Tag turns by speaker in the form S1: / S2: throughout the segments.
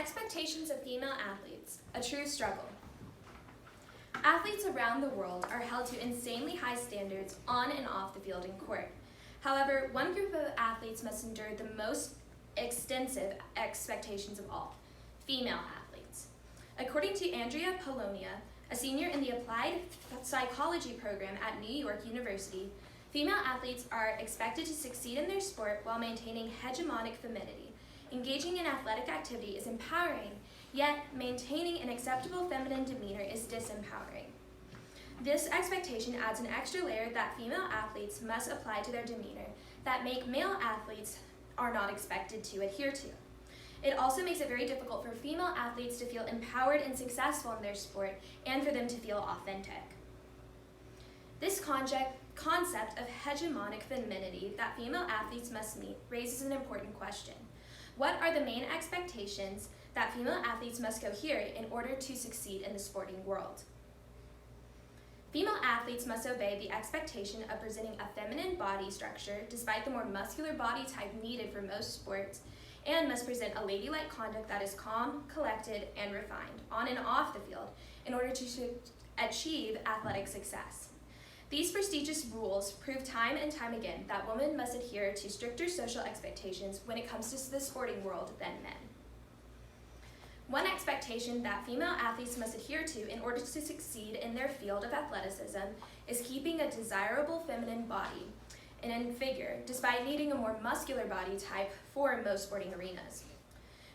S1: Expectations of female athletes, a true struggle. Athletes around the world are held to insanely high standards on and off the field and court. However, one group of athletes must endure the most extensive expectations of all, female athletes. According to Andrea Polonia, a senior in the Applied Psychology program at New York University, female athletes are expected to succeed in their sport while maintaining hegemonic femininity. Engaging in athletic activity is empowering, yet maintaining an acceptable feminine demeanor is disempowering. This expectation adds an extra layer that female athletes must apply to their demeanor that male athletes are not expected to adhere to. It also makes it very difficult for female athletes to feel empowered and successful in their sport and for them to feel authentic. This concept of hegemonic femininity that female athletes must meet raises an important question. What are the main expectations that female athletes must cohere in order to succeed in the sporting world? Female athletes must obey the expectation of presenting a feminine body structure despite the more muscular body type needed for most sports, and must present a ladylike conduct that is calm, collected, and refined on and off the field in order to achieve athletic success. These prestigious rules prove time and time again that women must adhere to stricter social expectations when it comes to the sporting world than men. One expectation that female athletes must adhere to in order to succeed in their field of athleticism is keeping a desirable feminine body and in figure, despite needing a more muscular body type for most sporting arenas.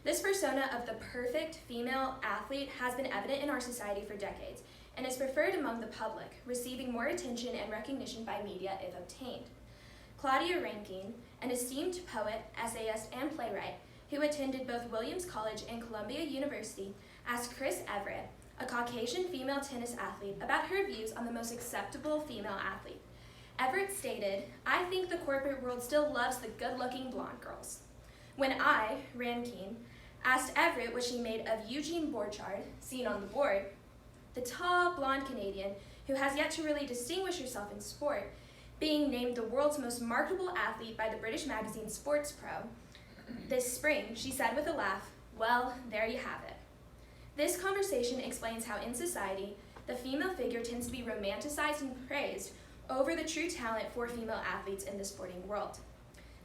S1: This persona of the perfect female athlete has been evident in our society for decades, and is preferred among the public, receiving more attention and recognition by media if obtained. Claudia Rankine, an esteemed poet, essayist, and playwright who attended both Williams College and Columbia University, asked Chris Evert, a Caucasian female tennis athlete, about her views on the most acceptable female athlete. Everett stated, "I think the corporate world still loves the good-looking blonde girls." When I, Rankine, asked Everett what she made of Eugene Borchard, seen on the board, the tall, blonde Canadian who has yet to really distinguish herself in sport, being named the world's most marketable athlete by the British magazine Sports Pro this spring, she said with a laugh, "Well, there you have it." This conversation explains how in society, the female figure tends to be romanticized and praised over the true talent for female athletes in the sporting world.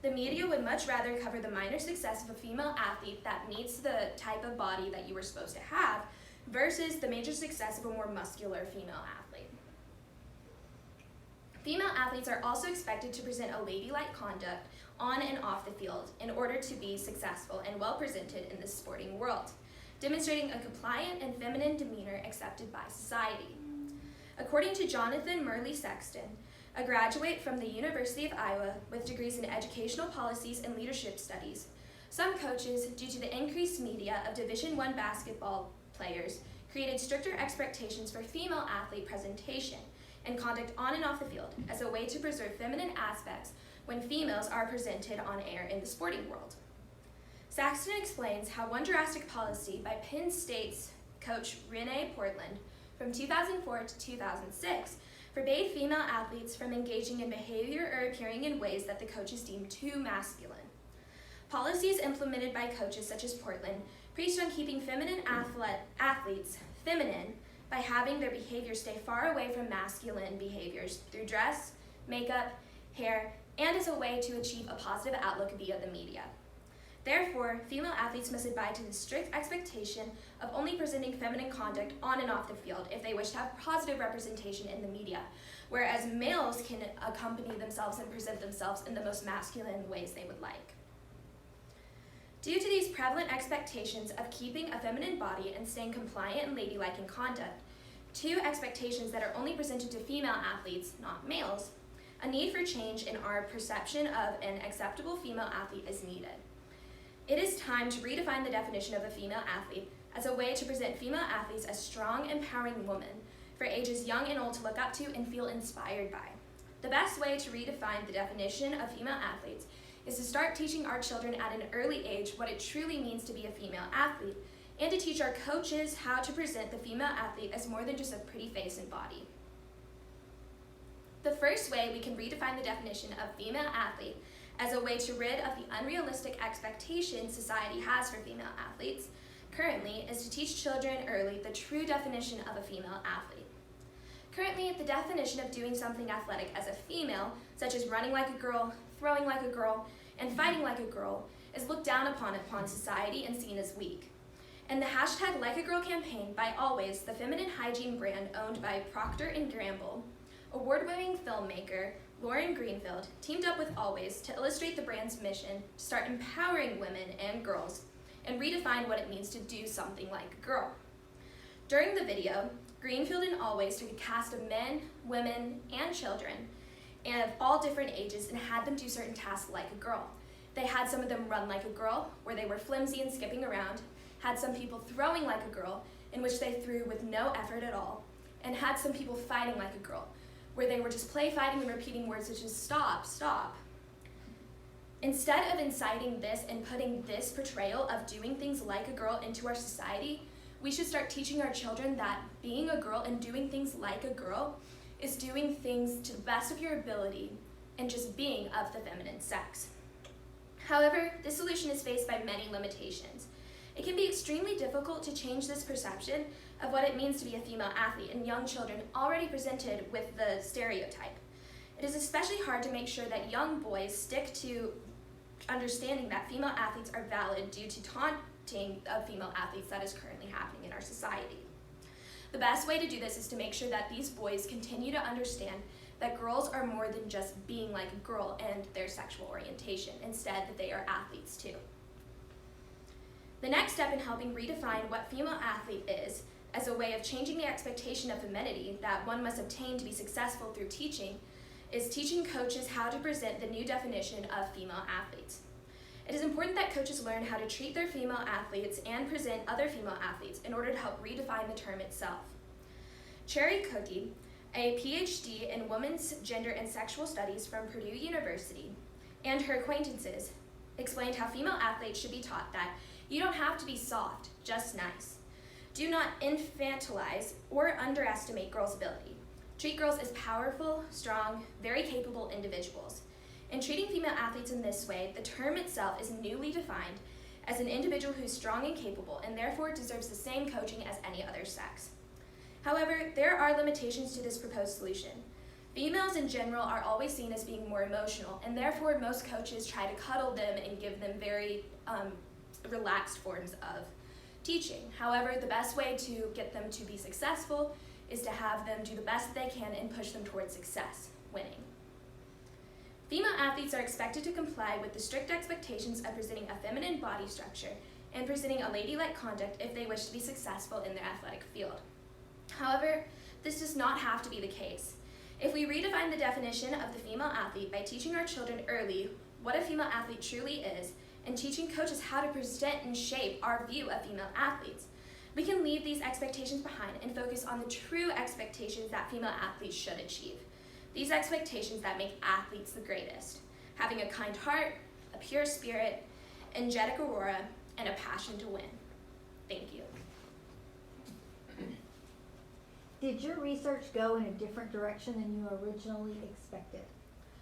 S1: The media would much rather cover the minor success of a female athlete that meets the type of body that you were supposed to have versus the major success of a more muscular female athlete. Female athletes are also expected to present a ladylike conduct on and off the field in order to be successful and well presented in the sporting world, demonstrating a compliant and feminine demeanor accepted by society. According to Jonathan Murley Sexton, a graduate from the University of Iowa with degrees in educational policies and leadership studies, some coaches, due to the increased media of Division I basketball players, created stricter expectations for female athlete presentation and conduct on and off the field as a way to preserve feminine aspects when females are presented on air in the sporting world. Saxton explains how one drastic policy by Penn State's coach Renee Portland from 2004 to 2006 forbade female athletes from engaging in behavior or appearing in ways that the coaches deemed too masculine. Policies implemented by coaches such as Portland preached on keeping feminine athletes feminine by having their behavior stay far away from masculine behaviors through dress, makeup, hair, and as a way to achieve a positive outlook via the media. Therefore, female athletes must abide to the strict expectation of only presenting feminine conduct on and off the field if they wish to have positive representation in the media, whereas males can accompany themselves and present themselves in the most masculine ways they would like. Due to these prevalent expectations of keeping a feminine body and staying compliant and ladylike in conduct, two expectations that are only presented to female athletes, not males, a need for change in our perception of an acceptable female athlete is needed. It is time to redefine the definition of a female athlete as a way to present female athletes as strong, empowering women for ages young and old to look up to and feel inspired by. The best way to redefine the definition of female athletes is to start teaching our children at an early age what it truly means to be a female athlete, and to teach our coaches how to present the female athlete as more than just a pretty face and body. The first way we can redefine the definition of female athlete as a way to rid of the unrealistic expectations society has for female athletes currently is to teach children early the true definition of a female athlete. Currently, the definition of doing something athletic as a female, such as running like a girl, throwing like a girl, and fighting like a girl, is looked down upon society and seen as weak. And the hashtag Like a Girl campaign by Always, the feminine hygiene brand owned by Procter & Gamble, award-winning filmmaker Lauren Greenfield teamed up with Always to illustrate the brand's mission to start empowering women and girls and redefine what it means to do something like a girl. During the video, Greenfield and Always took a cast of men, women, and children, and of all different ages, and had them do certain tasks like a girl. They had some of them run like a girl, where they were flimsy and skipping around, had some people throwing like a girl, in which they threw with no effort at all, and had some people fighting like a girl, where they were just play fighting and repeating words such as stop, stop. Instead of inciting this and putting this portrayal of doing things like a girl into our society, we should start teaching our children that being a girl and doing things like a girl is doing things to the best of your ability and just being of the feminine sex. However, this solution is faced by many limitations. It can be extremely difficult to change this perception of what it means to be a female athlete in young children already presented with the stereotype. It is especially hard to make sure that young boys stick to understanding that female athletes are valid due to taunting of female athletes that is currently happening in our society. The best way to do this is to make sure that these boys continue to understand that girls are more than just being like a girl and their sexual orientation, instead that they are athletes too. The next step in helping redefine what female athlete is, as a way of changing the expectation of femininity that one must obtain to be successful through teaching, is teaching coaches how to present the new definition of female athletes. It is important that coaches learn how to treat their female athletes and present other female athletes in order to help redefine the term itself. Cherry Cookie, a PhD in Women's Gender and Sexual Studies from Purdue University, and her acquaintances explained how female athletes should be taught that you don't have to be soft, just nice. Do not infantilize or underestimate girls' ability. Treat girls as powerful, strong, very capable individuals. In treating female athletes in this way, the term itself is newly defined as an individual who's strong and capable and therefore deserves the same coaching as any other sex. However, there are limitations to this proposed solution. Females in general are always seen as being more emotional, and therefore most coaches try to cuddle them and give them very relaxed forms of teaching. However, the best way to get them to be successful is to have them do the best they can and push them towards success, winning. Female athletes are expected to comply with the strict expectations of presenting a feminine body structure and presenting a ladylike conduct if they wish to be successful in their athletic field. However, this does not have to be the case. If we redefine the definition of the female athlete by teaching our children early what a female athlete truly is, and teaching coaches how to present and shape our view of female athletes, we can leave these expectations behind and focus on the true expectations that female athletes should achieve. These expectations that make athletes the greatest: having a kind heart, a pure spirit, energetic aura, and a passion to win. Thank you.
S2: Did your research go in a different direction than you originally expected?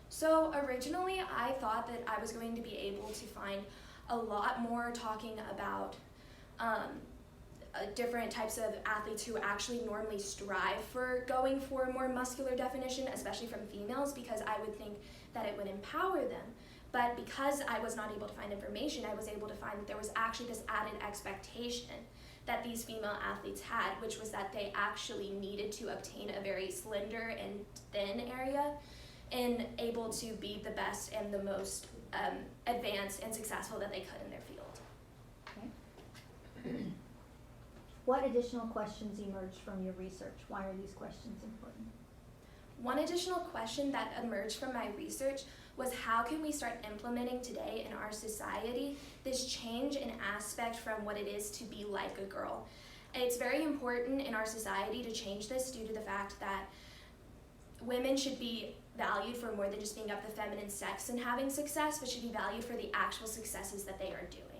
S1: So originally I thought that I was going to be able to find a lot more talking about different types of athletes who actually normally strive for going for a more muscular definition, especially from females, because I would think that it would empower them. But because I was not able to find information, I was able to find that there was actually this added expectation that these female athletes had, which was that they actually needed to obtain a very slender and thin area and able to be the best and the most advanced and successful that they could in their field.
S2: Okay. What additional questions emerged from your research? Why are these questions important?
S1: One additional question that emerged from my research was how can we start implementing today in our society this change in aspect from what it is to be like a girl. It's very important in our society to change this due to the fact that women should be valued for more than just being of the feminine sex and having success, but should be valued for the actual successes that they are doing.